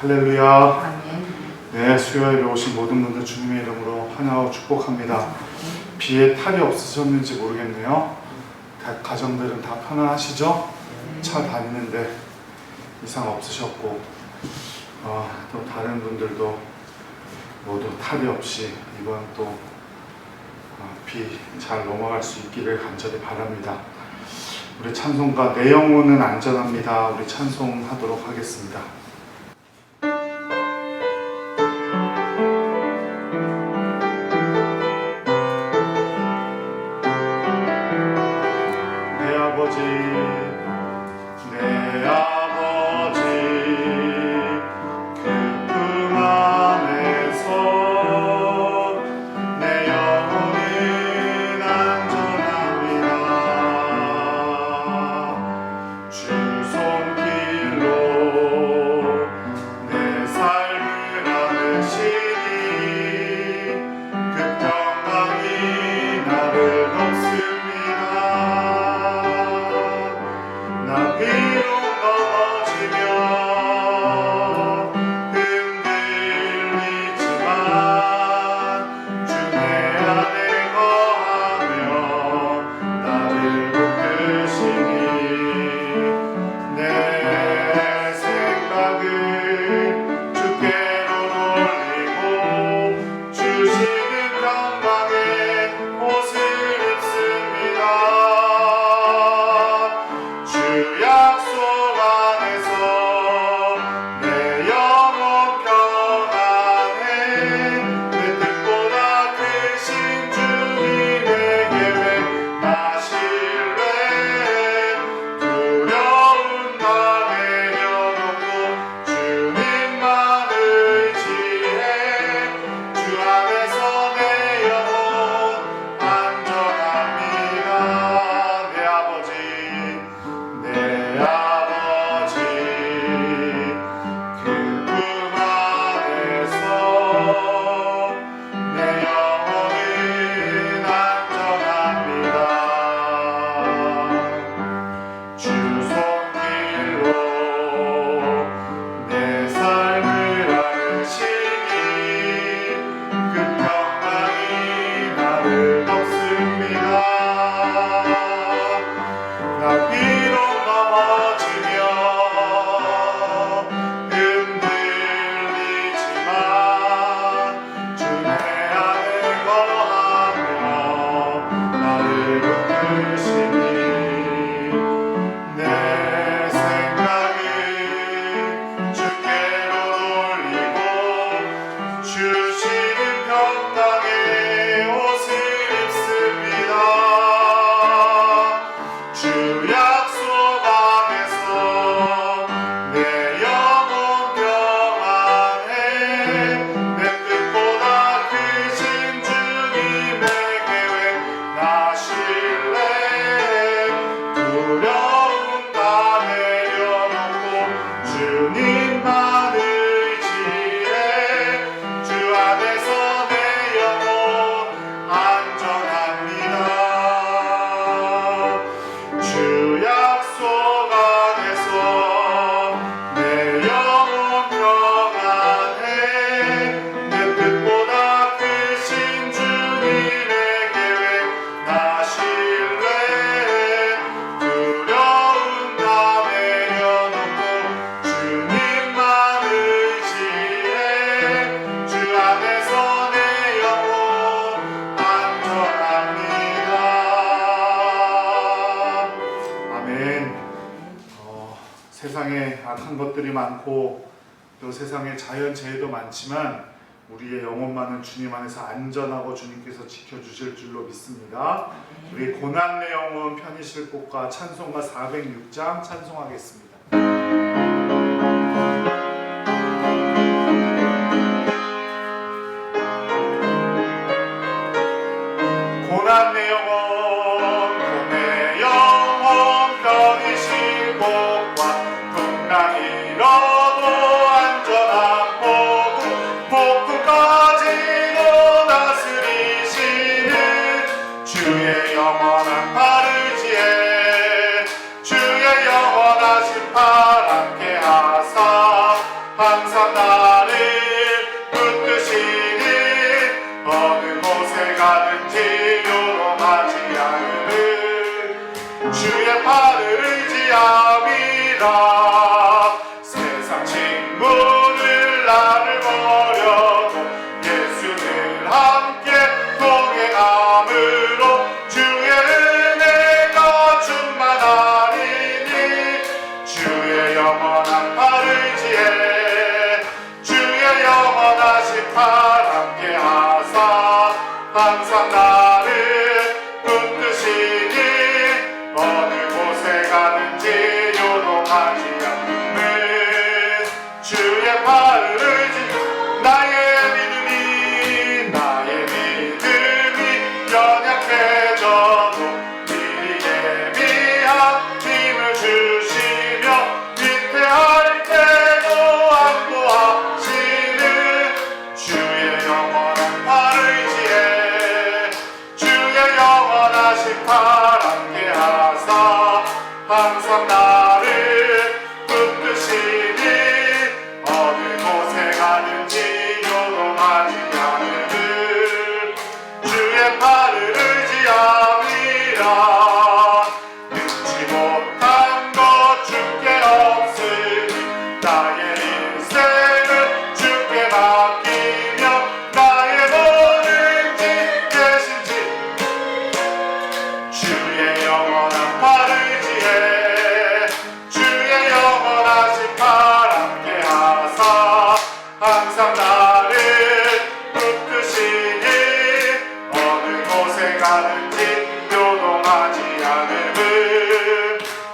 할렐루야. 아멘. 네, 수요일에 오신 모든 분들 주님의 이름으로 환영하고 축복합니다. 비에 탈이 없으셨는지 모르겠네요. 가정들은 다 편안하시죠? 차 다니는데 이상 없으셨고 또 다른 분들도 모두 탈이 없이 이번 또 비 잘 넘어갈 수 있기를 간절히 바랍니다. 우리 찬송가 내 영혼은 안전합니다. 우리 찬송하도록 하겠습니다. 내 아버지 내 아버지 그 품 안에서 내 영혼은 안전합니다. 주 손길로 내 삶을 안으시니 그 평강이 나를 덮습니다. 나 비록 넘어지면 흔들리지만 주 내 안에 거하며 나를 붙드시니 내 생각을 주께로 돌리고 주시는 평강의 옷을 입습니다. 주 약속 안에서 내 영혼 평안해. 내 뜻보다 크신 주님의 계획 나 신뢰. 두려움 다 내려놓고 주님만 의지해. 주 안에서 내 영혼 안전합니다. 내 아버지 내 아버지 그 품 안에서 내 영혼은 안전합니다. 주 손길로 내 삶을 안으시니 그 평강이 나를 덮습니다. 나 비록 넘어지면 흔들리지만 주 내 안에 거하며 나를 붙드시니 내 생각을 주께로 돌리고 주시는 평강의 옷을 입습니다. 주 약속 안에서 내 영혼 평안해. 내 뜻보다 크신 주님의 계획 나 신뢰. 두려움 다 내려놓고 주님만 의지해. 주 안에서 내 영혼 안전합니다. 주 약속 안에서 내 영혼 평안해. 내 뜻보다 크신 주님의 계획 나 신뢰. 두려움 다 내려놓고 주님만 의지해. 주 안에서 내 영혼 안전합니다. 아멘. 세상에 악한 것들이 많고 또 세상에 자연재해도 많지만 우리의 영혼만은 주님 안에서 안전하고 주님께서 지켜주실 줄로 믿습니다. 우리 고난 내 영혼 편히 쉴 곳과 찬송가 406장 찬송하겠습니다. 고난 내 영혼 편히 쉴 곳과 풍랑 잃어도 안전한 복음 폭풍까지도 다스리시는 주의 영원한 팔을 지혜. 주의 영원하신 팔 함께 하사 가든지 요동하지 않으는 주의 팔을 의지함이라. 세상 친구들 나를 버려도 예수를 함께 동행함으로 주의 은혜가 충만하리니. 주의 영원한 팔 의지해 주의 영원하신 팔 함께 하사 항상 나를 붙드시니. 어느 곳에 가든지 요동하지 않는 주의 팔을 의지. 나의 믿음이 연약해져도 미리 예비한 힘을 주시며 위태할 때도 안보하시는 주의 영원한 팔 의지해 주의 영원하신 팔 함께 하사 항상 나를 붙드시니. 어느 곳에 가든지 요동하지 않으는 주의 팔을 의지함이라. 능치 못한 것 주께 없으니 나의 인생을 주께 맡기며 나의 모든 지 계신지. 주의 영원한 팔 의지해 주의 영원하신 팔 함께 하사 항상 나를 붙드시니. 어느 곳에 가든지 요동하지 않음은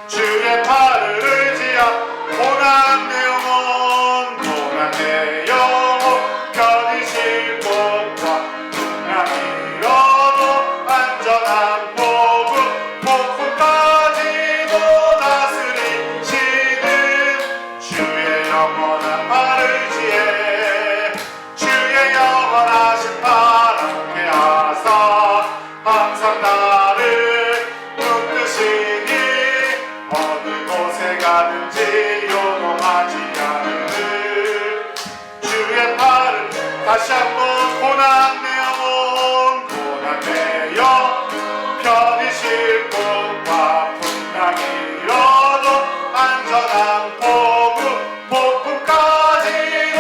주의 팔을 의지하. 고난 내 영혼 편히 쉴 곳과 풍랑이 일어도 안전한 복음 폭풍까지도 다스리시는 주의 영원한 팔 의지해 주의 영원하신 팔 함께 하사 항상 나를 붙드시니. 어느 곳에 가든지 요동하지 않으는 주의 팔을. 다시 한번 고난 내 영혼 편히 쉴 곳과 풍랑이 일어도 안전한 복음 폭풍까지도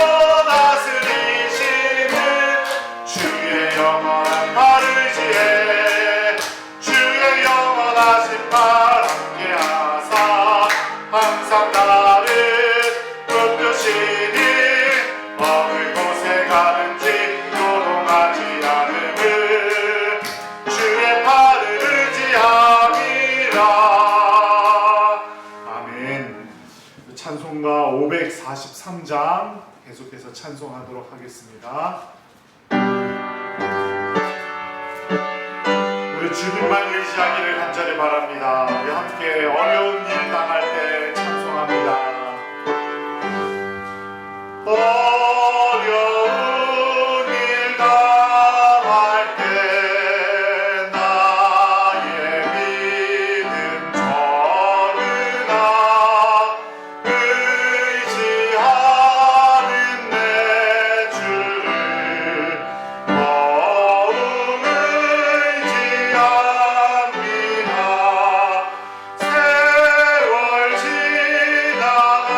다스리시는 주의 영원한 팔 의지해 주의 영원하신 팔 함께 하사 항상 나를 붙드시니. 어느 곳에 가든지 요동하지 않음은 주의 팔을 의지함이라. 아멘. 찬송가 543장 계속해서 찬송하도록 하겠습니다. 우리 주님만 의지하기를 간절히 바랍니다. 우리 함께 어려운 일 당할 때 찬송합니다. 어려운 일 당할 때 나의 믿음 전으나 의지하는 내 주를 더욱 의지합니다. 세월 지나갈수록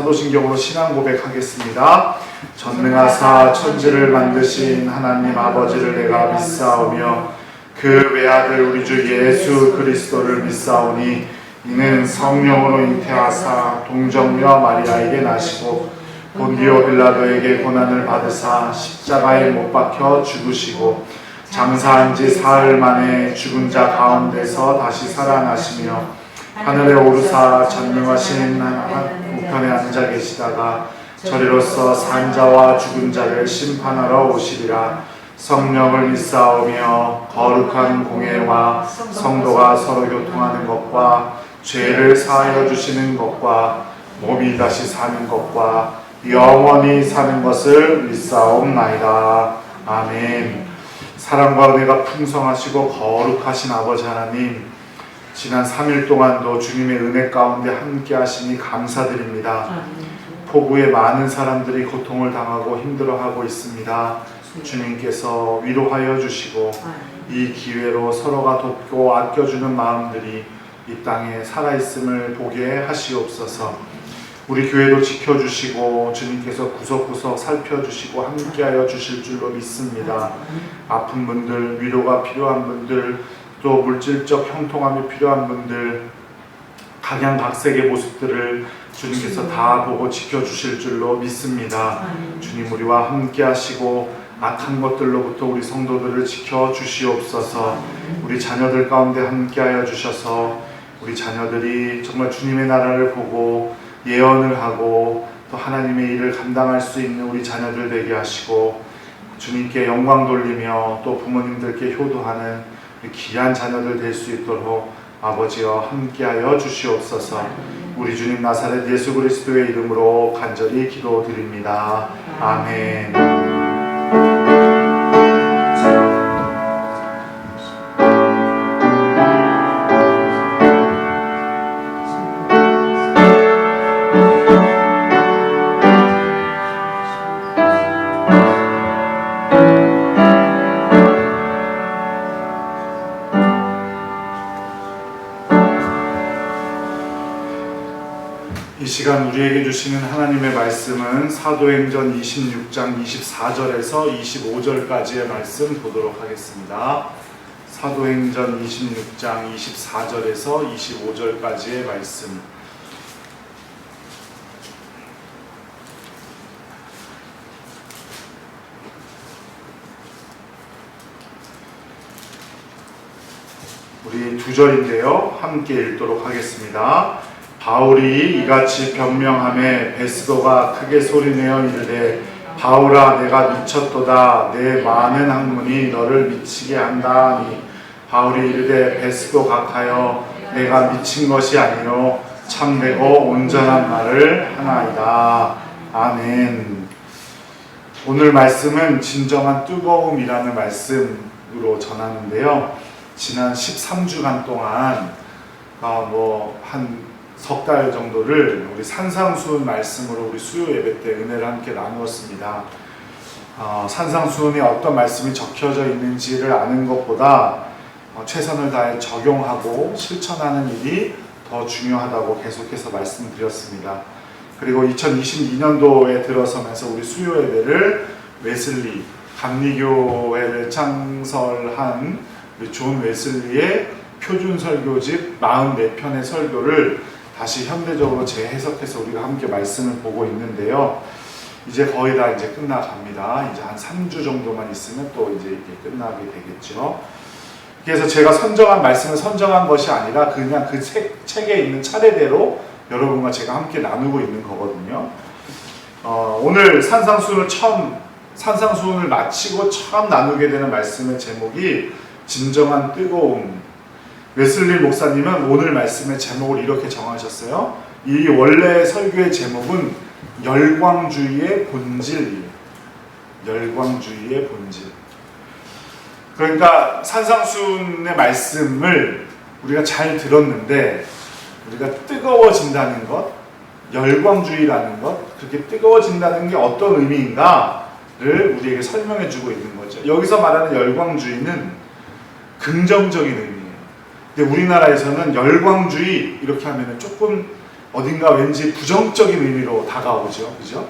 사도신경으로 신앙 고백하겠습니다. 전능하사 천지를 만드신 하나님 아버지를 내가 믿사오며 그 외아들 우리 주 예수 그리스도를 믿사오니 이는 성령으로 잉태하사 동정녀 마리아에게 나시고 본디오 빌라도에게 고난을 받으사 십자가에 못 박혀 죽으시고 장사한 지 사흘 만에 죽은 자 가운데서 다시 살아나시며 하늘에 오르사 전능하신 우편에 앉아 계시다가 저리로서 산 자와 죽은 자를 심판하러 오시리라. 성령을 믿사오며 거룩한 공예와 성도가 서로 교통하는 것과 죄를 사하여 주시는 것과 몸이 다시 사는 것과 영원히 사는 것을 믿사옵나이다. 아멘. 사랑과 은혜가 풍성하시고 거룩하신 아버지 하나님, 지난 3일 동안도 주님의 은혜 가운데 함께 하시니 감사드립니다. 폭우에 많은 사람들이 고통을 당하고 힘들어하고 있습니다. 주님께서 위로하여 주시고 이 기회로 서로가 돕고 아껴주는 마음들이 이 땅에 살아있음을 보게 하시옵소서. 우리 교회도 지켜주시고 주님께서 구석구석 살펴주시고 함께하여 주실 줄로 믿습니다. 아픈 분들, 위로가 필요한 분들, 또 물질적 형통함이 필요한 분들, 각양각색의 모습들을 주님께서 다 보고 지켜주실 줄로 믿습니다. 주님 우리와 함께 하시고 악한 것들로부터 우리 성도들을 지켜주시옵소서. 우리 자녀들 가운데 함께하여 주셔서 우리 자녀들이 정말 주님의 나라를 보고 예언을 하고 또 하나님의 일을 감당할 수 있는 우리 자녀들 되게 하시고 주님께 영광 돌리며 또 부모님들께 효도하는 귀한 자녀들 될 수 있도록 아버지여 함께하여 주시옵소서. 우리 주님 나사렛 예수 그리스도의 이름으로 간절히 기도드립니다. 아멘. 이 시간 우리에게 주시는 하나님의 말씀은 사도행전 26장 24절에서 25절까지의 말씀 보도록 하겠습니다. 사도행전 26장 24절에서 25절까지의 말씀. 우리 두 절인데요. 함께 읽도록 하겠습니다. 바울이 이같이 변명하매 베스도가 크게 소리내어 이르되 바울아 내가 미쳤도다. 내 많은 학문이 너를 미치게 한다 하니 바울이 이르되 베스도 각하여 내가 미친 것이 아니요 참되고 온전한 말을 하나이다. 아멘. 오늘 말씀은 진정한 뜨거움이라는 말씀으로 전하는데요. 지난 13주간 동안 한 석 달 정도를 우리 산상수훈 말씀으로 우리 수요 예배 때 은혜를 함께 나누었습니다. 산상수훈에 어떤 말씀이 적혀져 있는지를 아는 것보다 최선을 다해 적용하고 실천하는 일이 더 중요하다고 계속해서 말씀드렸습니다. 그리고 2022년도에 들어서면서 우리 수요 예배를 웨슬리, 감리교회를 창설한 우리 존 웨슬리의 표준 설교집 44편의 설교를 다시 현대적으로 재해석해서 우리가 함께 말씀을 보고 있는데요. 이제 거의 다 이제 끝나갑니다. 이제 한 3주 정도만 있으면 또 이제 이게 끝나게 되겠죠. 그래서 제가 선정한 말씀을 선정한 것이 아니라 그냥 그 책에 있는 차례대로 여러분과 제가 함께 나누고 있는 거거든요. 오늘 산상수훈을 마치고 처음 나누게 되는 말씀의 제목이 진정한 뜨거움. 웨슬리 목사님은 오늘 말씀의 제목을 이렇게 정하셨어요. 이 원래 설교의 제목은 열광주의의 본질이에요. 열광주의의 본질. 그러니까 산상수훈의 말씀을 우리가 잘 들었는데 우리가 뜨거워진다는 것, 열광주의라는 것, 그렇게 뜨거워진다는 게 어떤 의미인가를 우리에게 설명해 주고 있는 거죠. 여기서 말하는 열광주의는 긍정적인 의미예요. 근데 우리나라에서는 열광주의 이렇게 하면 조금 어딘가 왠지 부정적인 의미로 다가오죠. 그죠?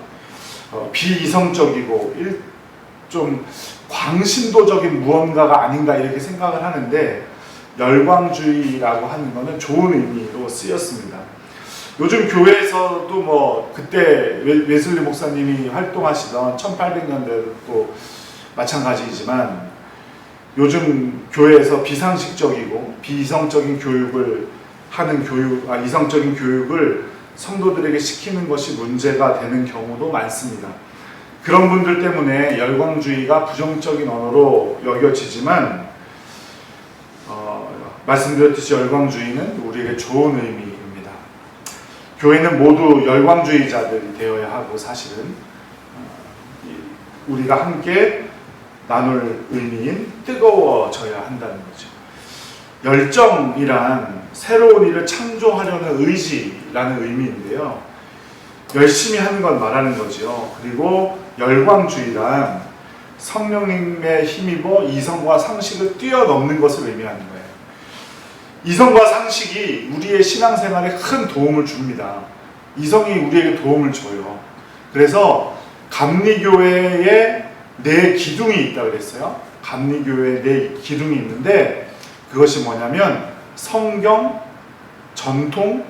비이성적이고 좀 광신도적인 무언가가 아닌가 이렇게 생각을 하는데 열광주의라고 하는 것은 좋은 의미로 쓰였습니다. 요즘 교회에서도 뭐 그때 웨슬리 목사님이 활동하시던 1800년대도 마찬가지이지만 요즘 교회에서 비상식적이고 비이성적인 교육을 하는 이성적인 교육을 성도들에게 시키는 것이 문제가 되는 경우도 많습니다. 그런 분들 때문에 열광주의가 부정적인 언어로 여겨지지만 말씀드렸듯이 열광주의는 우리에게 좋은 의미입니다. 교회는 모두 열광주의자들이 되어야 하고 사실은 우리가 함께 나눌 의미인 뜨거워져야 한다는 거죠. 열정이란 새로운 일을 창조하려는 의지라는 의미인데요. 열심히 하는 걸 말하는 거죠. 그리고 열광주의란 성령님의 힘입어 이성과 상식을 뛰어넘는 것을 의미하는 거예요. 이성과 상식이 우리의 신앙생활에 큰 도움을 줍니다. 이성이 우리에게 도움을 줘요. 그래서 감리교회에 네 기둥이 있다고 그랬어요. 감리교회에 네 기둥이 있는데 그것이 뭐냐면 성경, 전통,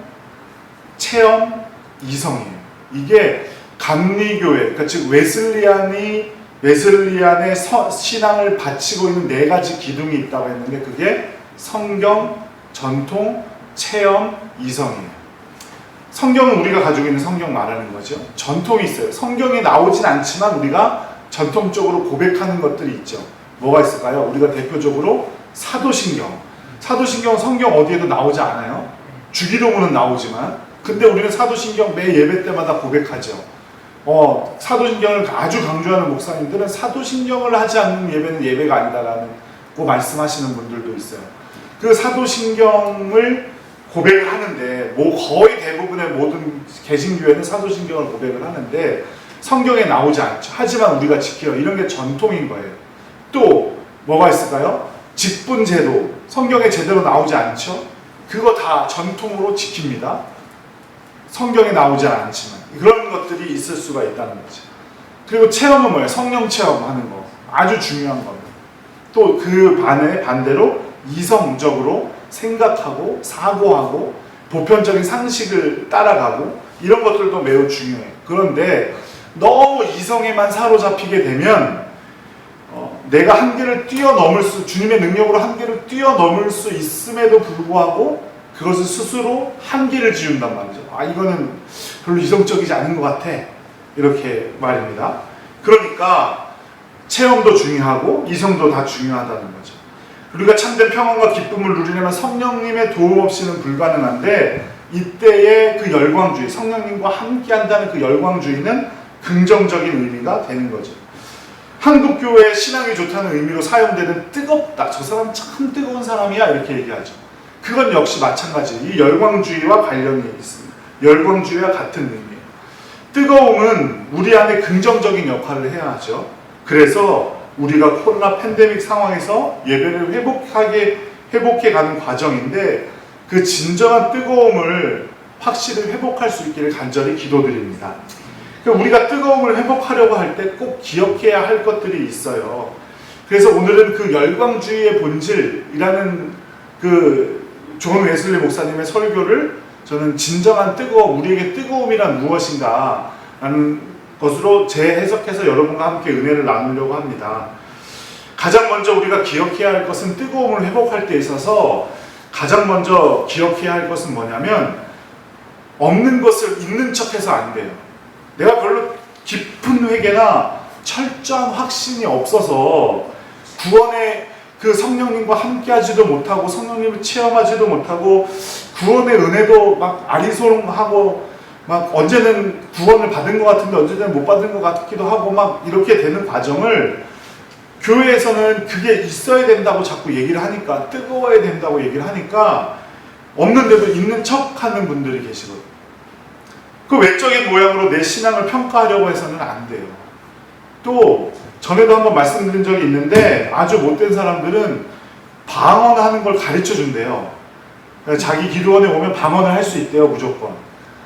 체험, 이성이에요. 이게 감리교회, 그러니까 즉 웨슬리안의 신앙을 바치고 있는 네 가지 기둥이 있다고 했는데 그게 성경, 전통, 체험, 이성이에요. 성경은 우리가 가지고 있는 성경 말하는 거죠. 전통이 있어요. 성경에 나오진 않지만 우리가 전통적으로 고백하는 것들이 있죠. 뭐가 있을까요? 우리가 대표적으로 사도신경. 사도신경은 성경 어디에도 나오지 않아요. 주기도문은 나오지만 근데 우리는 사도신경 매 예배 때마다 고백하죠. 사도신경을 아주 강조하는 목사님들은 사도신경을 하지 않는 예배는 예배가 아니다라는 말씀하시는 분들도 있어요. 그 사도신경을 고백을 하는데 거의 대부분의 모든 개신교회는 사도신경을 고백을 하는데 성경에 나오지 않죠. 하지만 우리가 지켜요. 이런 게 전통인 거예요. 또 뭐가 있을까요? 직분제도. 성경에 제대로 나오지 않죠. 그거 다 전통으로 지킵니다. 성경에 나오지 않지만 그런 것들이 있을 수가 있다는 거죠. 그리고 체험은 뭐예요? 성령 체험하는 거. 아주 중요한 겁니다. 또 그 반대로 이성적으로 생각하고 사고하고 보편적인 상식을 따라가고 이런 것들도 매우 중요해요. 그런데 너무 이성에만 사로잡히게 되면 내가 한계를 주님의 능력으로 한계를 뛰어넘을 수 있음에도 불구하고 그것을 스스로 한계를 지운단 말이죠. 이거는 별로 이성적이지 않은 것 같아. 이렇게 말입니다. 그러니까 체험도 중요하고 이성도 다 중요하다는 거죠. 우리가 참된 평안과 기쁨을 누리려면 성령님의 도움 없이는 불가능한데 이때의 그 열광주의, 성령님과 함께한다는 그 열광주의는 긍정적인 의미가 되는 거죠. 한국교회 신앙이 좋다는 의미로 사용되는 뜨겁다. 저 사람 참 뜨거운 사람이야. 이렇게 얘기하죠. 그건 역시 마찬가지예요. 이 열광주의와 관련이 있습니다. 열광주의와 같은 의미예요. 뜨거움은 우리 안에 긍정적인 역할을 해야 하죠. 그래서 우리가 코로나 팬데믹 상황에서 예배를 회복해가는 과정인데 그 진정한 뜨거움을 확실히 회복할 수 있기를 간절히 기도드립니다. 우리가 뜨거움을 회복하려고 할 때 꼭 기억해야 할 것들이 있어요. 그래서 오늘은 그 열광주의의 본질이라는 그 존 웨슬리 목사님의 설교를 저는 진정한 우리에게 뜨거움이란 무엇인가 라는 것으로 재해석해서 여러분과 함께 은혜를 나누려고 합니다. 가장 먼저 우리가 기억해야 할 것은 뜨거움을 회복할 때 있어서 가장 먼저 기억해야 할 것은 뭐냐면 없는 것을 있는 척해서 안 돼요. 내가 별로 깊은 회개나 철저한 확신이 없어서 구원의 그 성령님과 함께하지도 못하고 성령님을 체험하지도 못하고 구원의 은혜도 막 아리송하고 막 언제는 구원을 받은 것 같은데 언제는 못 받은 것 같기도 하고 막 이렇게 되는 과정을 교회에서는 그게 있어야 된다고 자꾸 얘기를 하니까 뜨거워야 된다고 얘기를 하니까 없는데도 있는 척하는 분들이 계시거든요. 그 외적인 모양으로 내 신앙을 평가하려고 해서는 안 돼요. 또 전에도 한번 말씀드린 적이 있는데 아주 못된 사람들은 방언하는 걸 가르쳐 준대요. 자기 기도원에 오면 방언을 할 수 있대요. 무조건.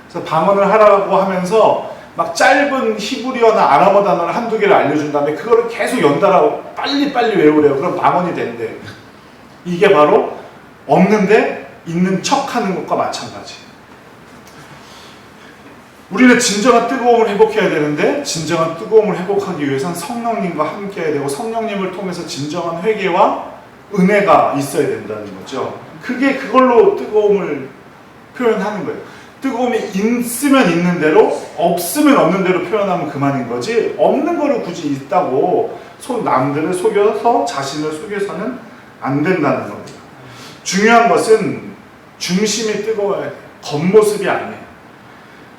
그래서 방언을 하라고 하면서 막 짧은 히브리어나 아람어 단어를 한두 개를 알려준 다음에 그거를 계속 연달아 빨리빨리 외우래요. 그럼 방언이 된대. 이게 바로 없는데 있는 척하는 것과 마찬가지. 우리는 진정한 뜨거움을 회복해야 되는데 진정한 뜨거움을 회복하기 위해서는 성령님과 함께 해야 되고 성령님을 통해서 진정한 회개와 은혜가 있어야 된다는 거죠. 그게 그걸로 뜨거움을 표현하는 거예요. 뜨거움이 있으면 있는 대로 없으면 없는 대로 표현하면 그만인 거지 없는 거를 굳이 있다고 남들을 속여서 자신을 속여서는 안 된다는 겁니다. 중요한 것은 중심이 뜨거워야 돼요. 겉모습이 아니에요.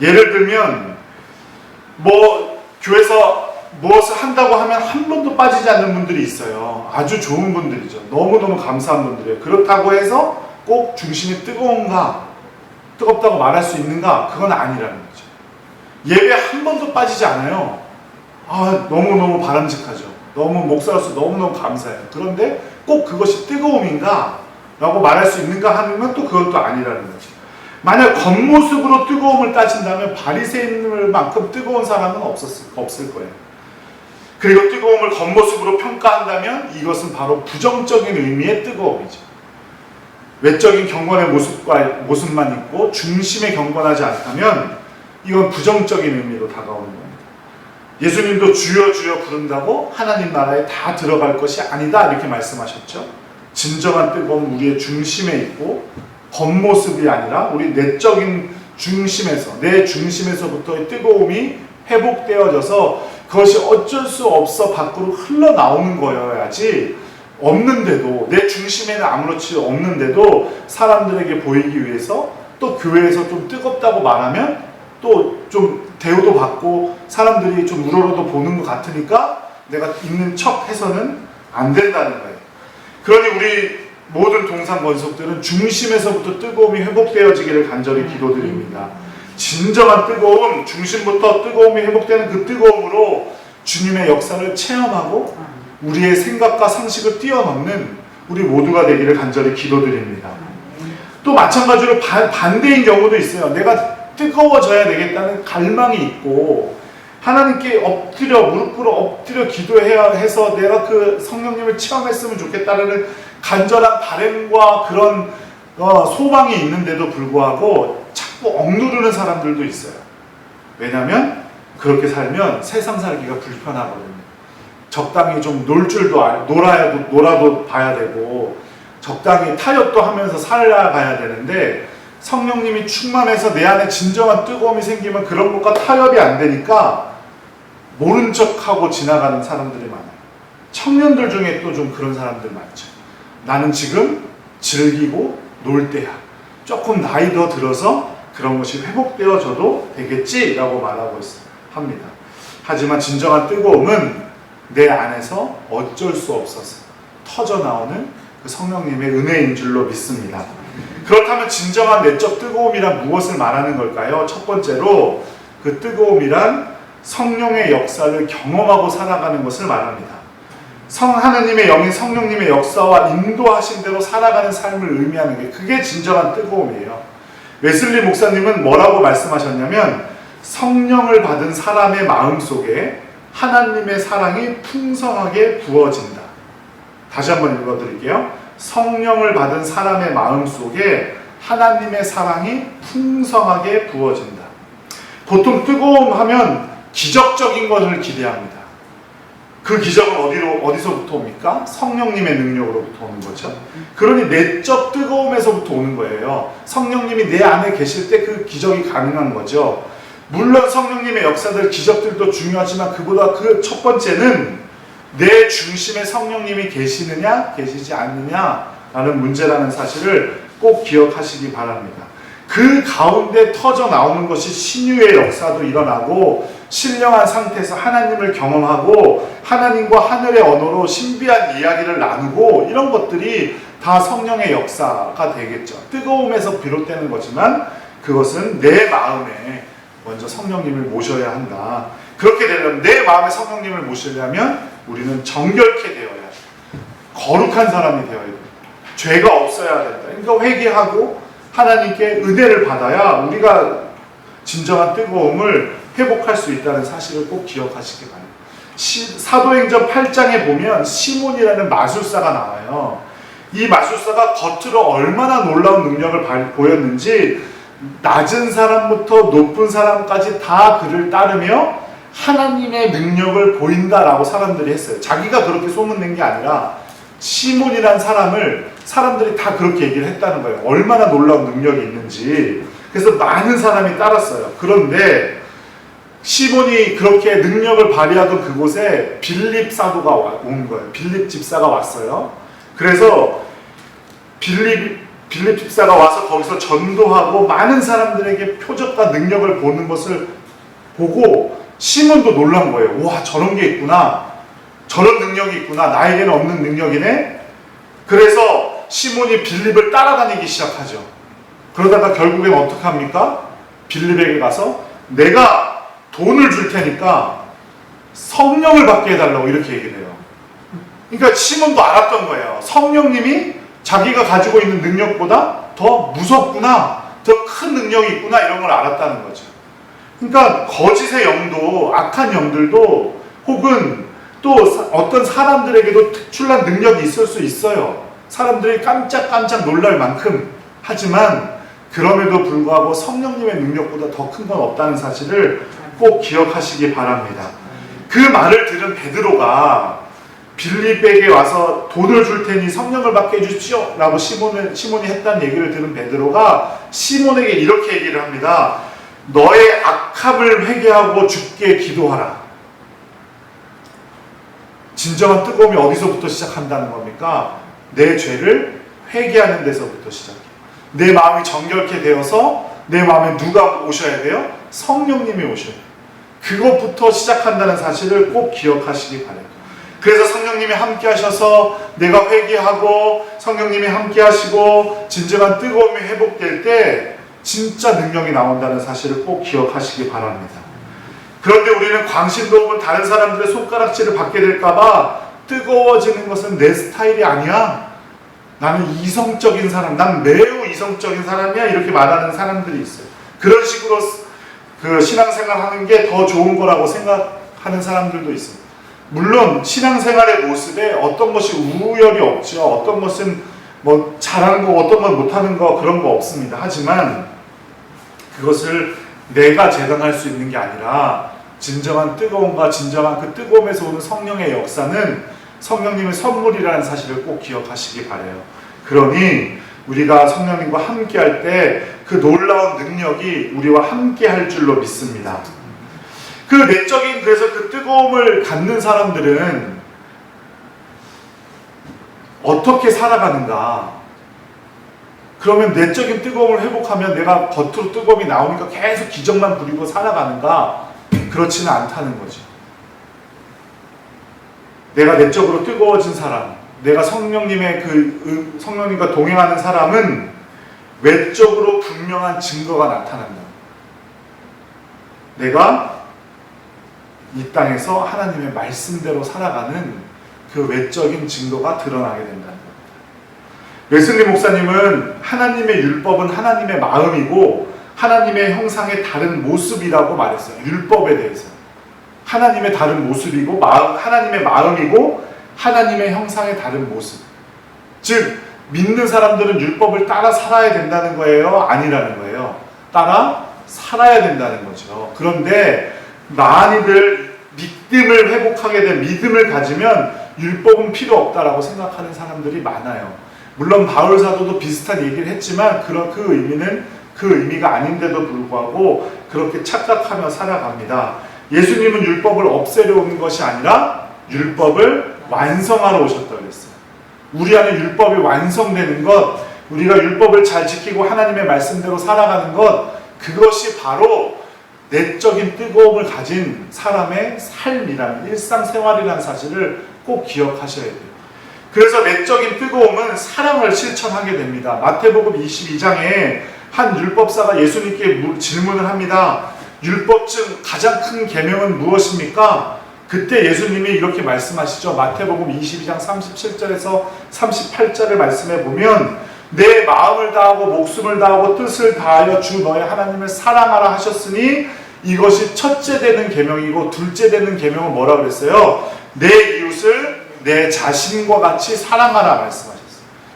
예를 들면 교회에서 무엇을 한다고 하면 한 번도 빠지지 않는 분들이 있어요. 아주 좋은 분들이죠. 너무너무 감사한 분들이에요. 그렇다고 해서 꼭 중심이 뜨겁다고 말할 수 있는가? 그건 아니라는 거죠. 예배 한 번도 빠지지 않아요. 너무너무 바람직하죠. 너무 목사로서 너무너무 감사해요. 그런데 꼭 그것이 뜨거움인가? 라고 말할 수 있는가 하면 또 그건 또 아니라는 거죠. 만약 겉모습으로 뜨거움을 따진다면 바리새인들만큼 뜨거운 사람은 없을 거예요. 그리고 뜨거움을 겉모습으로 평가한다면 이것은 바로 부정적인 의미의 뜨거움이죠. 외적인 경건의 모습만 있고 중심에 경건하지 않다면 이건 부정적인 의미로 다가오는 겁니다. 예수님도 주여 주여 부른다고 하나님 나라에 다 들어갈 것이 아니다 이렇게 말씀하셨죠. 진정한 뜨거움은 우리의 중심에 있고 겉모습이 아니라 우리 내적인 중심에서 내 중심에서부터의 뜨거움이 회복되어져서 그것이 어쩔 수 없어 밖으로 흘러나오는 거여야지 없는데도 내 중심에는 아무렇지 없는데도 사람들에게 보이기 위해서 또 교회에서 좀 뜨겁다고 말하면 또 좀 대우도 받고 사람들이 좀 우러러도 보는 것 같으니까 내가 있는 척 해서는 안 된다는 거예요. 그러니 우리 모든 동상건속들은 중심에서부터 뜨거움이 회복되어지기를 간절히 기도드립니다. 진정한 뜨거움, 중심부터 뜨거움이 회복되는 그 뜨거움으로 주님의 역사를 체험하고 우리의 생각과 상식을 뛰어넘는 우리 모두가 되기를 간절히 기도드립니다. 또 마찬가지로 반대인 경우도 있어요. 내가 뜨거워져야 되겠다는 갈망이 있고 하나님께 무릎 꿇어 엎드려 기도해야 해서 내가 그 성령님을 체험했으면 좋겠다는 간절한 바람과 그런 소망이 있는데도 불구하고 자꾸 억누르는 사람들도 있어요. 왜냐하면 그렇게 살면 세상 살기가 불편하거든요. 적당히 좀 놀 줄도 놀아도 봐야 되고 적당히 타협도 하면서 살아가야 되는데 성령님이 충만해서 내 안에 진정한 뜨거움이 생기면 그런 것과 타협이 안 되니까 모른 척하고 지나가는 사람들이 많아요. 청년들 중에 또 좀 그런 사람들 많죠. 나는 지금 즐기고 놀 때야. 조금 나이 더 들어서 그런 것이 회복되어져도 되겠지라고 말하고 합니다. 하지만 진정한 뜨거움은 내 안에서 어쩔 수 없어서 터져나오는 그 성령님의 은혜인 줄로 믿습니다. 그렇다면 진정한 내적 뜨거움이란 무엇을 말하는 걸까요? 첫 번째로 그 뜨거움이란 성령의 역사를 경험하고 살아가는 것을 말합니다. 하나님의 영인 성령님의 역사와 인도하신 대로 살아가는 삶을 의미하는 게 그게 진정한 뜨거움이에요. 웨슬리 목사님은 뭐라고 말씀하셨냐면 성령을 받은 사람의 마음속에 하나님의 사랑이 풍성하게 부어진다. 다시 한번 읽어드릴게요. 성령을 받은 사람의 마음속에 하나님의 사랑이 풍성하게 부어진다. 보통 뜨거움 하면 기적적인 것을 기대합니다. 그 기적은 어디서부터 옵니까? 성령님의 능력으로부터 오는 거죠. 그러니 내적 뜨거움에서부터 오는 거예요. 성령님이 내 안에 계실 때 그 기적이 가능한 거죠. 물론 성령님의 역사들, 기적들도 중요하지만 그보다 그 첫 번째는 내 중심에 성령님이 계시느냐 계시지 않느냐라는 문제라는 사실을 꼭 기억하시기 바랍니다. 그 가운데 터져 나오는 것이 신유의 역사도 일어나고 신령한 상태에서 하나님을 경험하고 하나님과 하늘의 언어로 신비한 이야기를 나누고 이런 것들이 다 성령의 역사가 되겠죠. 뜨거움에서 비롯되는 거지만 그것은 내 마음에 먼저 성령님을 모셔야 한다. 그렇게 되려면 내 마음에 성령님을 모시려면 우리는 정결케 되어야 돼. 거룩한 사람이 되어야 돼. 죄가 없어야 된다. 그러니까 회개하고 하나님께 은혜를 받아야 우리가 진정한 뜨거움을 회복할 수 있다는 사실을 꼭 기억하시기 바랍니다. 사도행전 8장에 보면 시몬이라는 마술사가 나와요. 이 마술사가 겉으로 얼마나 놀라운 능력을 보였는지 낮은 사람부터 높은 사람까지 다 그를 따르며 하나님의 능력을 보인다라고 사람들이 했어요. 자기가 그렇게 소문낸 게 아니라 시몬이라는 사람을 사람들이 다 그렇게 얘기를 했다는 거예요. 얼마나 놀라운 능력이 있는지. 그래서 많은 사람이 따랐어요. 그런데 시몬이 그렇게 능력을 발휘하던 그곳에 빌립 사도가 온 거예요. 빌립 집사가 왔어요. 그래서 빌립 집사가 와서 거기서 전도하고 많은 사람들에게 표적과 능력을 보는 것을 보고 시몬도 놀란 거예요. 와, 저런 게 있구나. 저런 능력이 있구나. 나에게는 없는 능력이네. 그래서 시몬이 빌립을 따라다니기 시작하죠. 그러다가 결국엔 어떻게 합니까? 빌립에게 가서 내가 돈을 줄 테니까 성령을 받게 해달라고 이렇게 얘기를 해요. 그러니까 시몬도 알았던 거예요. 성령님이 자기가 가지고 있는 능력보다 더 무섭구나, 더 큰 능력이 있구나, 이런 걸 알았다는 거죠. 그러니까 거짓의 영도, 악한 영들도 혹은 또 어떤 사람들에게도 특출난 능력이 있을 수 있어요. 사람들이 깜짝깜짝 놀랄 만큼. 하지만 그럼에도 불구하고 성령님의 능력보다 더 큰 건 없다는 사실을 꼭 기억하시기 바랍니다. 그 말을 들은 베드로가 빌립에게 와서 돈을 줄 테니 성령을 받게 해주십시오 라고 시몬이 했다는 얘기를 들은 베드로가 시몬에게 이렇게 얘기를 합니다. 너의 악함을 회개하고 주께 기도하라. 진정한 뜨거움이 어디서부터 시작한다는 겁니까? 내 죄를 회개하는 데서부터 시작해요. 내 마음이 정결케 되어서 내 마음에 누가 오셔야 돼요? 성령님이 오셔야 돼요. 그것부터 시작한다는 사실을 꼭 기억하시기 바랍니다. 그래서 성령님이 함께 하셔서 내가 회개하고 성령님이 함께 하시고 진정한 뜨거움이 회복될 때 진짜 능력이 나온다는 사실을 꼭 기억하시기 바랍니다. 그런데 우리는 광신도 혹은 다른 사람들의 손가락질을 받게 될까봐 뜨거워지는 것은 내 스타일이 아니야. 나는 이성적인 사람, 난 매우 이성적인 사람이야, 이렇게 말하는 사람들이 있어요. 그런 식으로 그 신앙생활 하는 게 더 좋은 거라고 생각하는 사람들도 있습니다. 물론 신앙생활의 모습에 어떤 것이 우열이 없죠. 어떤 것은 뭐 잘하는 거, 어떤 건 못하는 거, 그런 거 없습니다. 하지만 그것을 내가 재단할 수 있는 게 아니라 진정한 뜨거움과 진정한 그 뜨거움에서 오는 성령의 역사는 성령님의 선물이라는 사실을 꼭 기억하시기 바라요. 그러니 우리가 성령님과 함께 할 때 그 놀라운 능력이 우리와 함께 할 줄로 믿습니다. 그 내적인, 그래서 그 뜨거움을 갖는 사람들은 어떻게 살아가는가? 그러면 내적인 뜨거움을 회복하면 내가 겉으로 뜨거움이 나오니까 계속 기적만 부리고 살아가는가? 그렇지는 않다는 거죠. 내가 내적으로 뜨거워진 사람, 내가 성령님의 성령님과 동행하는 사람은 외적으로 분명한 증거가 나타난다. 내가 이 땅에서 하나님의 말씀대로 살아가는 그 외적인 증거가 드러나게 된다는 겁니다. 웨슬리 목사님은 하나님의 율법은 하나님의 마음이고 하나님의 형상의 다른 모습이라고 말했어요. 율법에 대해서. 하나님의 다른 모습이고 하나님의 마음이고 하나님의 형상의 다른 모습. 즉 믿는 사람들은 율법을 따라 살아야 된다는 거예요? 아니라는 거예요. 따라 살아야 된다는 거죠. 그런데 많이들 믿음을 회복하게 된 믿음을 가지면 율법은 필요 없다라고 생각하는 사람들이 많아요. 물론 바울 사도도 비슷한 얘기를 했지만 그 의미가 아닌데도 불구하고 그렇게 착각하며 살아갑니다. 예수님은 율법을 없애려 온 것이 아니라 율법을 완성하러 오셨다고 그랬어요. 우리 안에 율법이 완성되는 것, 우리가 율법을 잘 지키고 하나님의 말씀대로 살아가는 것, 그것이 바로 내적인 뜨거움을 가진 사람의 삶이라는, 일상생활이라는 사실을 꼭 기억하셔야 돼요. 그래서 내적인 뜨거움은 사랑을 실천하게 됩니다. 마태복음 22장에 한 율법사가 예수님께 질문을 합니다. 율법 중 가장 큰 계명은 무엇입니까? 그때 예수님이 이렇게 말씀하시죠. 마태복음 22장 37절에서 38절을 말씀해 보면 내 마음을 다하고 목숨을 다하고 뜻을 다하여 주 너의 하나님을 사랑하라 하셨으니 이것이 첫째 되는 계명이고 둘째 되는 계명은 뭐라 그랬어요? 내 이웃을 내 자신과 같이 사랑하라 말씀하셨어요.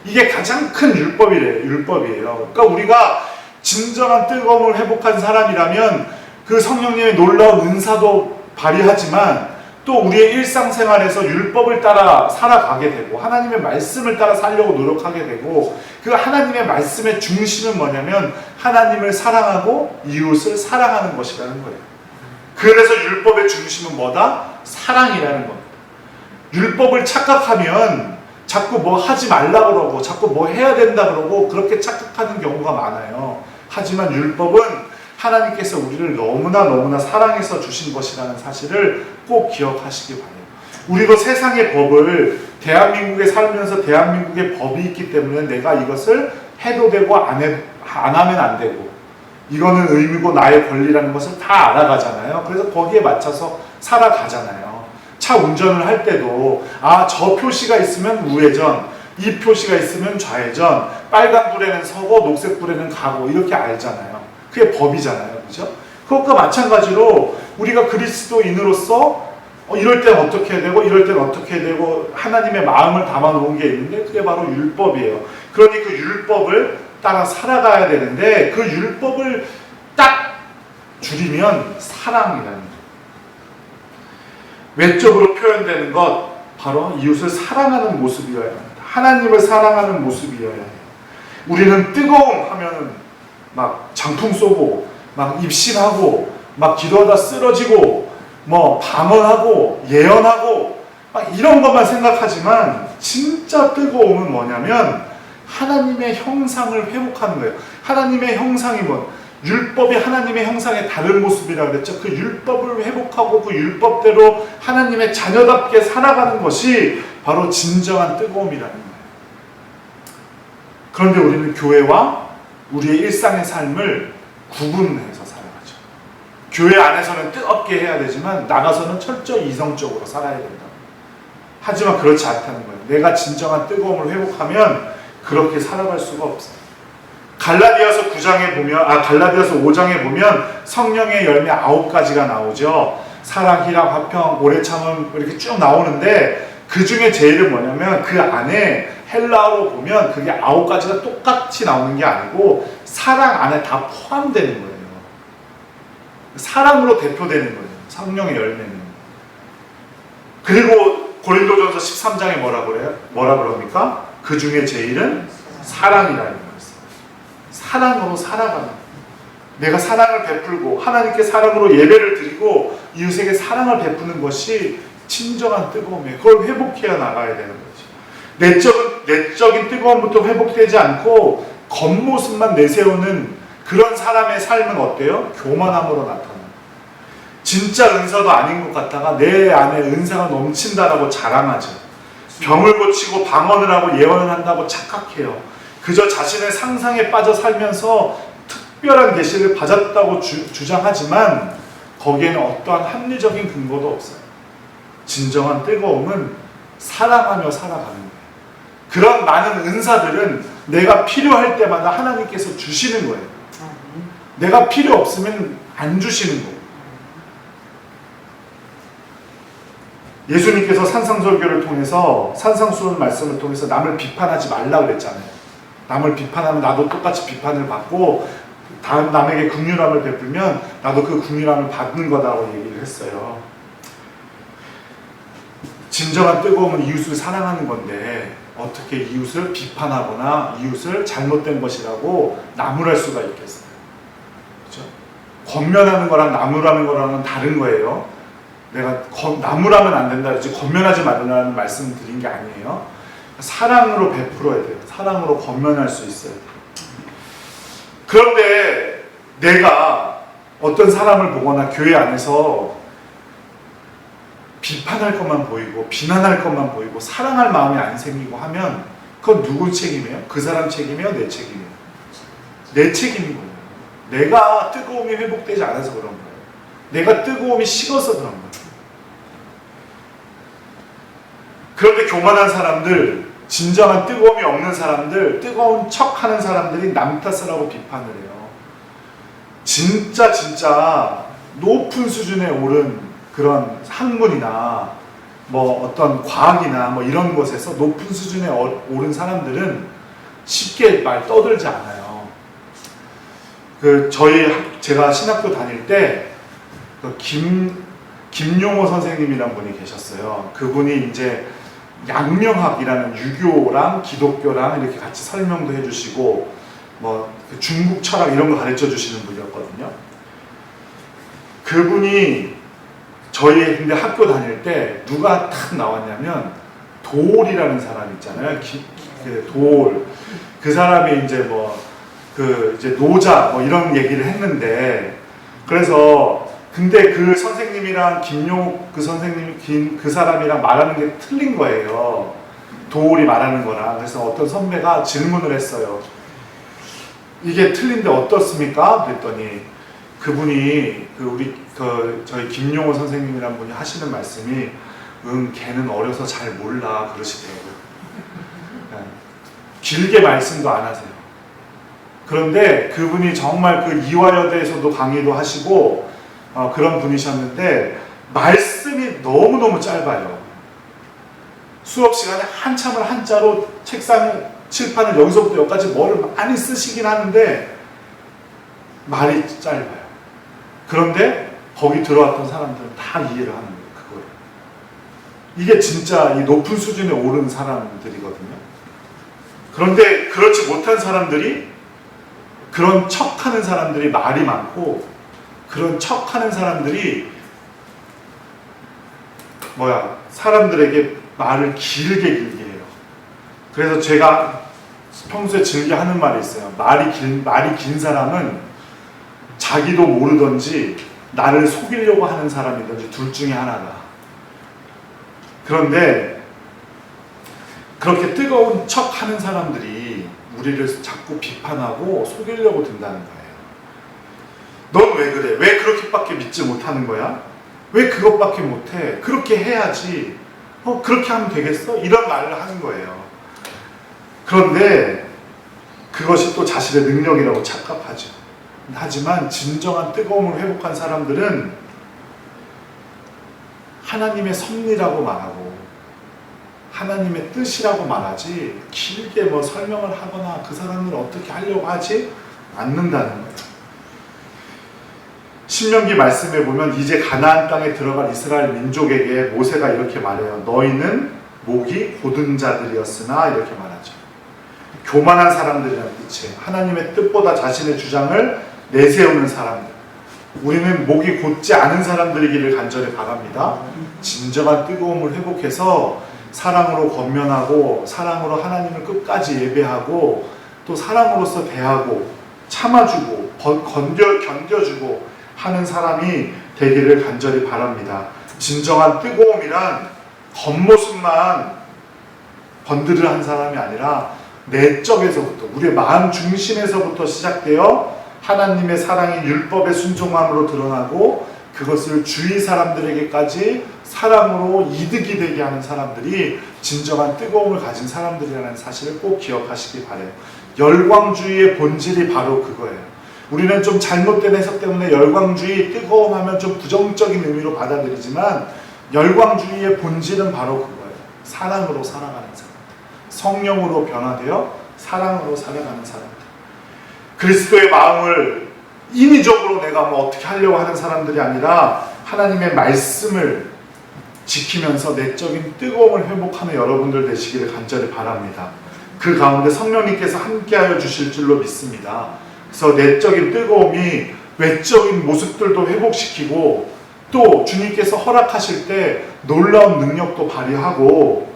이게 가장 큰 율법이에요. 그러니까 우리가 진정한 뜨거움을 회복한 사람이라면 그 성령님의 놀라운 은사도 발휘하지만 또 우리의 일상생활에서 율법을 따라 살아가게 되고 하나님의 말씀을 따라 살려고 노력하게 되고 그 하나님의 말씀의 중심은 뭐냐면 하나님을 사랑하고 이웃을 사랑하는 것이라는 거예요. 그래서 율법의 중심은 뭐다? 사랑이라는 겁니다. 율법을 착각하면 자꾸 뭐 하지 말라 그러고 자꾸 뭐 해야 된다 그러고 그렇게 착각하는 경우가 많아요. 하지만 율법은 하나님께서 우리를 너무나 사랑해서 주신 것이라는 사실을 꼭 기억하시기 바라요. 우리도 세상의 법을 대한민국에 살면서 대한민국의 법이 있기 때문에 내가 이것을 해도 되고 안 하면 안 되고 이거는 의무고 나의 권리라는 것을 다 알아가잖아요. 그래서 거기에 맞춰서 살아가잖아요. 차 운전을 할 때도 저 표시가 있으면 우회전, 이 표시가 있으면 좌회전, 빨간불에는 서고 녹색불에는 가고 이렇게 알잖아요. 그게 법이잖아요. 그죠? 그것과 마찬가지로 우리가 그리스도인으로서 이럴 땐 어떻게 해야 되고 이럴 땐 어떻게 해야 되고 하나님의 마음을 담아 놓은 게 있는데 그게 바로 율법이에요. 그러니 그 율법을 따라 살아가야 되는데 그 율법을 딱 줄이면 사랑이라는 거예요. 외적으로 표현되는 것 바로 이웃을 사랑하는 모습이어야 합니다. 하나님을 사랑하는 모습이어야 해요. 우리는 뜨거움 하면은 막 장풍 쏘고 막 입신하고 막 기도하다 쓰러지고 뭐 방언하고 예언하고 막 이런 것만 생각하지만 진짜 뜨거움은 뭐냐면 하나님의 형상을 회복하는 거예요. 하나님의 형상이 율법이 하나님의 형상의 다른 모습이라고 그랬죠. 그 율법을 회복하고 그 율법대로 하나님의 자녀답게 살아가는 것이 바로 진정한 뜨거움이라는 거예요. 그런데 우리는 교회와 우리의 일상의 삶을 구분해서 살아가죠. 교회 안에서는 뜨겁게 해야 되지만 나가서는 철저히 이성적으로 살아야 된다. 하지만 그렇지 않다는 거예요. 내가 진정한 뜨거움을 회복하면 그렇게 살아갈 수가 없어요. 갈라디아서 5장에 보면 성령의 열매 9가지가 나오죠. 사랑, 희락, 화평, 오래 참음 이렇게 쭉 나오는데 그 중에 제일은 뭐냐면 그 안에 헬라어로 보면 그게 9가지가 똑같이 나오는 게 아니고 사랑 안에 다 포함되는 거예요. 사랑으로 대표되는 거예요. 성령의 열매는. 그리고 고린도전서 13장에 뭐라 그럽니까? 그 중에 제일은 사랑이라는 거예요. 사랑으로 살아가는, 내가 사랑을 베풀고 하나님께 사랑으로 예배를 드리고 이웃에게 사랑을 베푸는 것이 진정한 뜨거움이에요. 그걸 회복해야 나가야 되는 거죠. 내적인 뜨거움부터 회복되지 않고 겉모습만 내세우는 그런 사람의 삶은 어때요? 교만함으로 나타나요. 진짜 은사도 아닌 것 같다가 내 안에 은사가 넘친다라고 자랑하죠. 병을 고치고 방언을 하고 예언을 한다고 착각해요. 그저 자신의 상상에 빠져 살면서 특별한 계시를 받았다고 주장하지만 거기에는 어떠한 합리적인 근거도 없어요. 진정한 뜨거움은 사랑하며 살아가는 거예요. 그런 많은 은사들은 내가 필요할 때마다 하나님께서 주시는 거예요. 내가 필요 없으면 안 주시는 거예요. 예수님께서 산상설교를 통해서 산상수훈 말씀을 통해서 남을 비판하지 말라 그랬잖아요. 남을 비판하면 나도 똑같이 비판을 받고 다음 남에게 긍휼함을 베풀면 나도 그 긍휼함을 받는 거다라고 얘기를 했어요. 진정한 뜨거움은 이웃을 사랑하는 건데 어떻게 이웃을 비판하거나 이웃을 잘못된 것이라고 나무랄 수가 있겠어요. 그렇죠? 권면하는 거랑 나무라는 거랑은 다른 거예요. 내가 나무라면 안 된다 그러지 권면하지 말라는 말씀을 드린 게 아니에요. 사랑으로 베풀어야 돼요. 사랑으로 권면할 수 있어야 돼요. 그런데 내가 어떤 사람을 보거나 교회 안에서 비판할 것만 보이고 비난할 것만 보이고 사랑할 마음이 안 생기고 하면 그건 누구 책임이에요? 그 사람 책임이에요? 내 책임이에요? 내 책임인 거예요. 내가 뜨거움이 회복되지 않아서 그런 거예요. 내가 뜨거움이 식어서 그런 거예요. 그런데 교만한 사람들 진정한 뜨거움이 없는 사람들, 뜨거운 척하는 사람들이 남 탓을 하고 비판을 해요. 진짜 높은 수준에 오른 그런 학문이나 뭐 어떤 과학이나 뭐 이런 것에서 높은 수준에 오른 사람들은 쉽게 말 떠들지 않아요. 제가 신학교 다닐 때 김용호 선생님이란 분이 계셨어요. 그분이 이제 양명학이라는 유교랑 기독교랑 이렇게 같이 설명도 해주시고 뭐 중국 철학 이런 거 가르쳐 주시는 분이었거든요. 그분이 저희 근데 학교 다닐 때 누가 탁 나왔냐면 도올이라는 사람 있잖아요. 도올. 그 사람이 이제 이제 노자 뭐 이런 얘기를 했는데, 그래서 근데 그 선생님이랑 김용 그 선생님 그 사람이랑 말하는 게 틀린 거예요. 도올이 말하는 거랑. 그래서 어떤 선배가 질문을 했어요. 이게 틀린데 어떻습니까? 그랬더니 그분이 저희 김용호 선생님이란 분이 하시는 말씀이 걔는 어려서 잘 몰라 그러시더라고요. 길게 말씀도 안 하세요. 그런데 그분이 정말 그 이화여대에서도 강의도 하시고 그런 분이셨는데 말씀이 너무너무 짧아요. 수업 시간에 한참을 한자로 칠판을 여기서부터 여기까지 뭐를 많이 쓰시긴 하는데 말이 짧아요. 그런데 거기 들어왔던 사람들은 다 이해를 하는 거예요. 그걸. 이게 진짜 이 높은 수준에 오른 사람들이거든요. 그런데 그렇지 못한 사람들이, 그런 척하는 사람들이 말이 많고, 그런 척하는 사람들이 사람들에게 말을 길게 해요. 그래서 제가 평소에 즐겨 하는 말이 있어요. 말이 긴 사람은 자기도 모르던지 나를 속이려고 하는 사람이든지 둘 중에 하나다. 그런데 그렇게 뜨거운 척 하는 사람들이 우리를 자꾸 비판하고 속이려고 든다는 거예요. 넌 왜 그래? 왜 그렇게밖에 믿지 못하는 거야? 왜 그것밖에 못해? 그렇게 해야지. 그렇게 하면 되겠어? 이런 말을 하는 거예요. 그런데 그것이 또 자신의 능력이라고 착각하죠. 하지만 진정한 뜨거움을 회복한 사람들은 하나님의 섭리라고 말하고 하나님의 뜻이라고 말하지, 길게 설명을 하거나 그 사람을 어떻게 하려고 하지 않는다는 거예요. 신명기 말씀에 보면 이제 가나안 땅에 들어갈 이스라엘 민족에게 모세가 이렇게 말해요. 너희는 목이 곧은 자들이었으나, 이렇게 말하죠. 교만한 사람들이라는 뜻이에요. 하나님의 뜻보다 자신의 주장을 내세우는 사람들. 우리는 목이 곧지 않은 사람들이기를 간절히 바랍니다. 진정한 뜨거움을 회복해서 사랑으로 권면하고 사랑으로 하나님을 끝까지 예배하고 또 사랑으로서 대하고 참아주고 견뎌주고 하는 사람이 되기를 간절히 바랍니다. 진정한 뜨거움이란 겉모습만 번들한 사람이 아니라 내적에서부터, 우리의 마음 중심에서부터 시작되어 하나님의 사랑이 율법의 순종함으로 드러나고 그것을 주위 사람들에게까지 사랑으로 이득이 되게 하는 사람들이 진정한 뜨거움을 가진 사람들이라는 사실을 꼭 기억하시기 바라요. 열광주의의 본질이 바로 그거예요. 우리는 좀 잘못된 해석 때문에 열광주의, 뜨거움하면 좀 부정적인 의미로 받아들이지만 열광주의의 본질은 바로 그거예요. 사랑으로 살아가는 사람, 성령으로 변화되어 사랑으로 살아가는 사람들, 그리스도의 마음을 인위적으로 내가 어떻게 하려고 하는 사람들이 아니라 하나님의 말씀을 지키면서 내적인 뜨거움을 회복하는 여러분들 되시기를 간절히 바랍니다. 그 가운데 성령님께서 함께하여 주실 줄로 믿습니다. 그래서 내적인 뜨거움이 외적인 모습들도 회복시키고 또 주님께서 허락하실 때 놀라운 능력도 발휘하고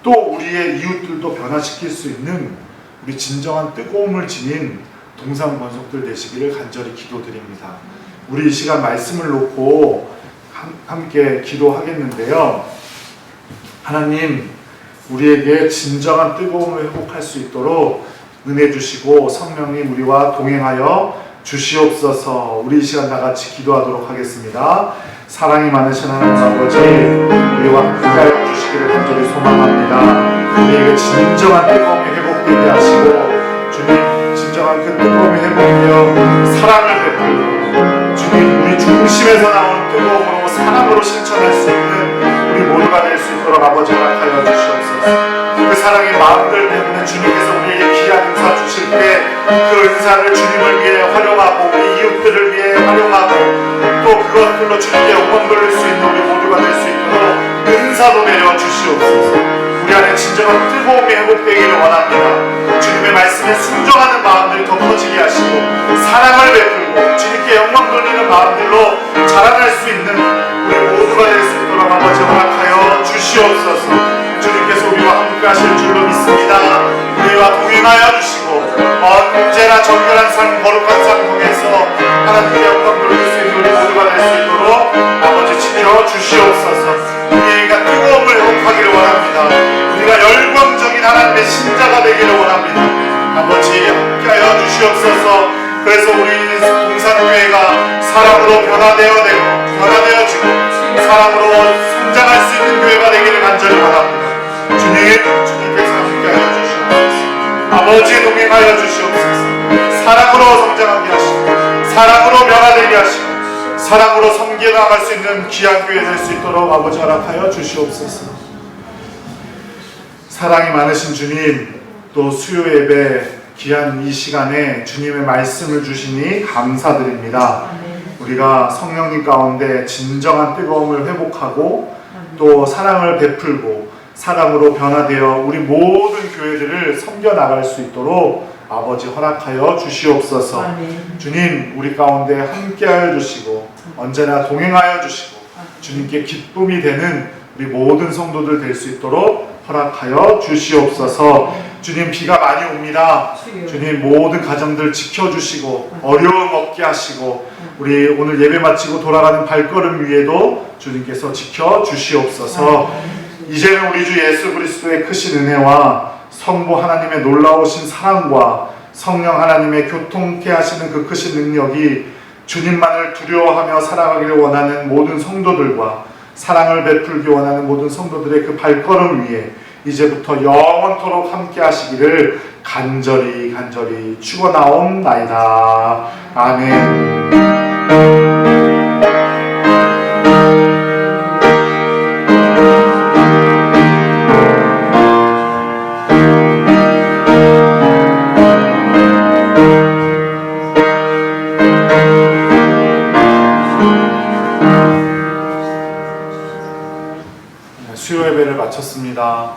또 우리의 이웃들도 변화시킬 수 있는 우리 진정한 뜨거움을 지닌 동상건속들 되시기를 간절히 기도드립니다. 우리 이 시간 말씀을 놓고 함께 기도하겠는데요. 하나님, 우리에게 진정한 뜨거움을 회복할 수 있도록 은혜 주시고 성령님 우리와 동행하여 주시옵소서. 우리 이 시간 다 같이 기도하도록 하겠습니다. 사랑이 많으신 하나님 아버지, 우리와 함께하여 주시기를 간절히 소망합니다. 우리에게 진정한 뜨거움이 회복되게 하시고 주님 진정한 그 뜨거움이 회복되어 사랑을 베풀고 주님 우리 중심에서 나오는 뜨거움으로 사랑으로 실천할 수 있는 우리 모두가 될 수 있도록 아버지 허락하여 주시옵소서. 그 사랑의 마음들 때문에 주님께서 우리에게 귀한 은사 주실 때 그 은사를 주님을 위해 활용하고 우리 이웃들을 위해 활용하고 또 그것들로 주님께 영광 돌릴 수 있는 우리 모두가 될 수 있도록 은사도 내려 주시옵소서. 우리 안에 진정한 뜨거움이 회복되기를 원합니다. 주님의 말씀에 순종하는 마음들이 더 커지게 하시고 사랑을 베풀고 주님께 영광 돌리는 마음들로 자라날 수 있는 우리 모두가 될 수 있도록 아버지 허락하여 주시옵소서. 주님께서 우리와 함께 하실 줄로 믿습니다. 우리와 동행하여 주시고 언제나 정결한 삶 거룩한 삶 통해서 하나님께 영광 돌릴 수 있는 우리 모두가 될 수 있도록 아버지 지켜 주시옵소서. 우리가 뜨거움을 회복하기를 원합니다. 우리가 열광적인 하나님의 신자가 되기를 원합니다. 아버지 함께하여 주시옵소서. 그래서 우리 동산교회가 사랑으로 변화되어지고 사랑으로 성장할 수 있는 교회가 되기를 간절히 원합니다. 주님께서 함께하여 주시옵소서. 아버지 동행하여 주시옵소서. 사랑으로 성장하게 하시고 사랑으로 변화되게 하시고 사랑으로 섬겨나갈 수 있는 귀한 교회 될 수 있도록 아버지 허락하여 주시옵소서. 사랑이 많으신 주님, 또 수요 예배 귀한 이 시간에 주님의 말씀을 주시니 감사드립니다. 우리가 성령님 가운데 진정한 뜨거움을 회복하고 또 사랑을 베풀고 사랑으로 변화되어 우리 모든 교회들을 섬겨나갈 수 있도록 아버지 허락하여 주시옵소서. 주님 우리 가운데 함께하여 주시고 언제나 동행하여 주시고 주님께 기쁨이 되는 우리 모든 성도들 될 수 있도록 허락하여 주시옵소서. 주님 비가 많이 옵니다. 주님 모든 가정들 지켜주시고 어려움 없게 하시고 우리 오늘 예배 마치고 돌아가는 발걸음 위에도 주님께서 지켜주시옵소서. 이제는 우리 주 예수 그리스도의 크신 은혜와 성부 하나님의 놀라우신 사랑과 성령 하나님의 교통케 하시는 그 크신 능력이 주님만을 두려워하며 살아가기를 원하는 모든 성도들과 사랑을 베풀기 원하는 모든 성도들의 그 발걸음 위에 이제부터 영원토록 함께 하시기를 간절히 축원하옵나이다. 아멘. 수요 예배를 마쳤습니다.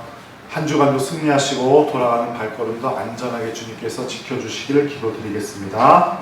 한 주간도 승리하시고 돌아가는 발걸음도 안전하게 주님께서 지켜주시기를 기도드리겠습니다.